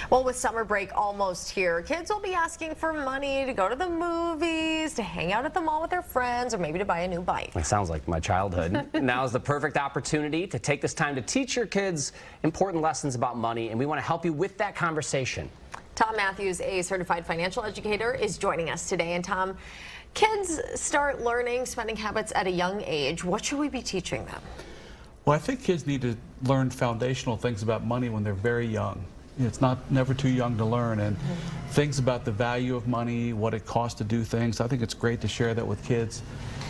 Well, with summer break almost here, kids will be asking for money to go to the movies, to hang out at the mall with their friends, or maybe to buy a new bike. It sounds like my childhood. Now is the perfect opportunity to take this time to teach your kids important lessons about money, and we want to help you with that conversation. Tom Mathews, a certified financial educator, is joining us today. And Tom, kids start learning spending habits at a young age. What should we be teaching them? Well, I think kids need to learn foundational things about money when they're very young. It's never too young to learn, and things about the value of money, what it costs to do things. I think it's great to share that with kids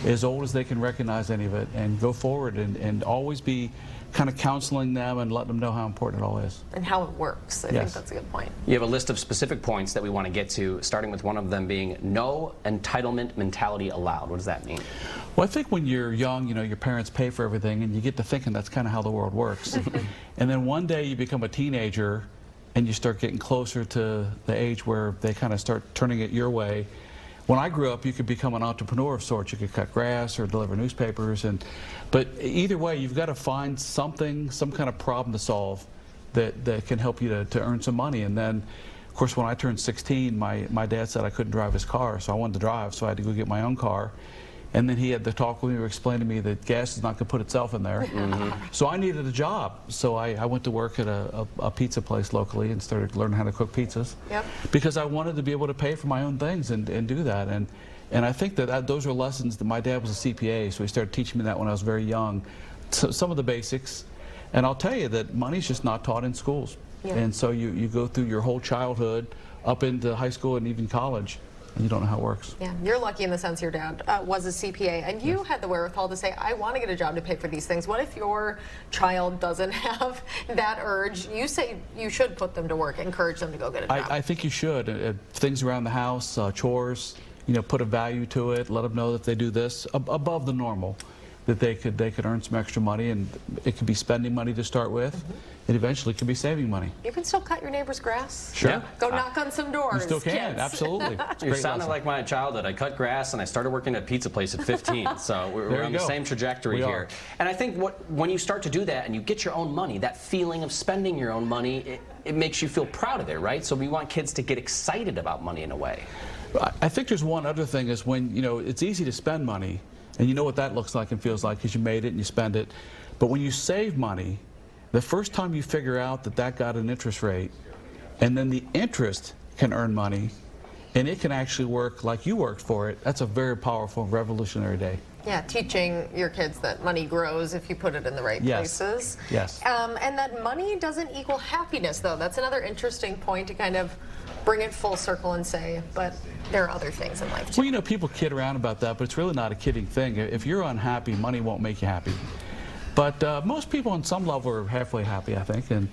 as old as they can recognize any of it and go forward and always be kind of counseling them and letting them know how important it all is. And how it works. I think that's a good point. You have a list of specific points that we want to get to, starting with one of them being no entitlement mentality allowed. What does that mean? Well, I think when you're young, you know, your parents pay for everything, and you get to thinking that's kind of how the world works. And then one day you become a teenager, and you start getting closer to the age where they kind of start turning it your way. When I grew up, you could become an entrepreneur of sorts. You could cut grass or deliver newspapers, but either way, you've got to find something, some kind of problem to solve that can help you to earn some money. And then, of course, when I turned 16, my dad said I couldn't drive his car, so I wanted to drive, so I had to go get my own car. And then he had to talk with me or explain to me that gas is not going to put itself in there. So I needed a job. So I went to work at a pizza place locally and started learning how to cook pizzas. Because I wanted to be able to pay for my own things and do that. And I think that those are lessons that my dad was a CPA, so he started teaching me that when I was very young. So some of the basics. And I'll tell you that money's just not taught in schools. And so you go through your whole childhood up into high school and even college, and you don't know how it works. Yeah, you're lucky in the sense your dad was a CPA, and you had the wherewithal to say, I want to get a job to pay for these things. What if your child doesn't have that urge? You say you should put them to work, encourage them to go get a job. I think you should. Things around the house, chores, you know, put a value to it, let them know that they do this above the normal, that they could earn some extra money, and it could be spending money to start with. It eventually could be saving money. You can still cut your neighbor's grass. Sure. Yeah. Go knock on some doors. You still can, kids. absolutely. You're sounding like my childhood. I cut grass and I started working at a pizza place at 15. So we're on the same trajectory here. And I think when you start to do that and you get your own money, that feeling of spending your own money, it makes you feel proud of it, right? So we want kids to get excited about money in a way. I think there's one other thing is when, you know, it's easy to spend money, and you know what that looks like and feels like because you made it and you spend it. But when you save money, the first time you figure out that got an interest rate, and then the interest can earn money, and it can actually work like you worked for it, that's a very powerful, revolutionary day. Yeah, teaching your kids that money grows if you put it in the right places. Yes. And that money doesn't equal happiness, though. That's another interesting point to kind of bring it full circle and say, but there are other things in life, too. Well, you know, people kid around about that, but it's really not a kidding thing. If you're unhappy, money won't make you happy. But most people on some level are halfway happy, I think. And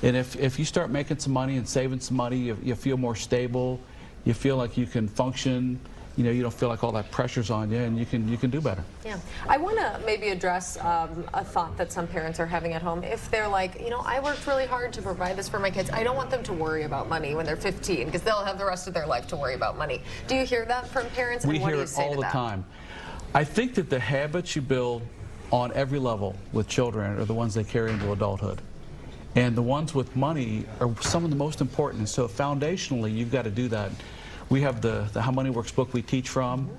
if you start making some money and saving some money, you feel more stable. You feel like you can function. You know, you don't feel like all that pressure's on you, and you can do better. Yeah. I want to maybe address a thought that some parents are having at home. If they're like, you know, I worked really hard to provide this for my kids. I don't want them to worry about money when they're 15 because they'll have the rest of their life to worry about money. Do you hear that from parents? And We what hear do you it say all to the that? time. I think that the habits you build on every level with children are the ones they carry into adulthood. And the ones with money are some of the most important. So foundationally, you've got to do that. We have the How Money Works book we teach from.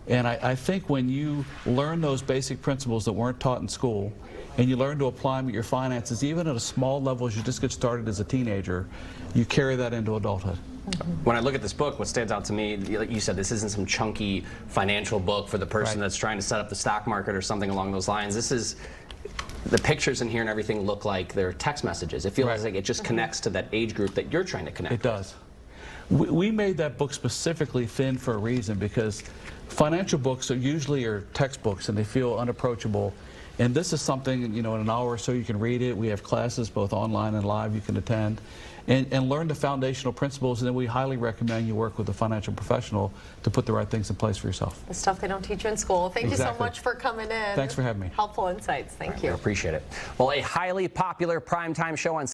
And I think when you learn those basic principles that weren't taught in school, and you learn to apply them at your finances, even at a small level as you just get started as a teenager, you carry that into adulthood. When I look at this book, what stands out to me, like you said, this isn't some chunky financial book for the person that's trying to set up the stock market or something along those lines. This is, the pictures in here and everything look like they're text messages. It feels like it just connects to that age group that you're trying to connect It does. We made that book specifically thin for a reason, because financial books are usually textbooks and they feel unapproachable. And this is something, you know, in an hour or so you can read it. We have classes both online and live you can attend and learn the foundational principles. And then we highly recommend you work with a financial professional to put the right things in place for yourself. The stuff they don't teach you in school. Thank you so much for coming in. Thanks for having me. Helpful insights. Thank you. I appreciate it. Well, a highly popular primetime show on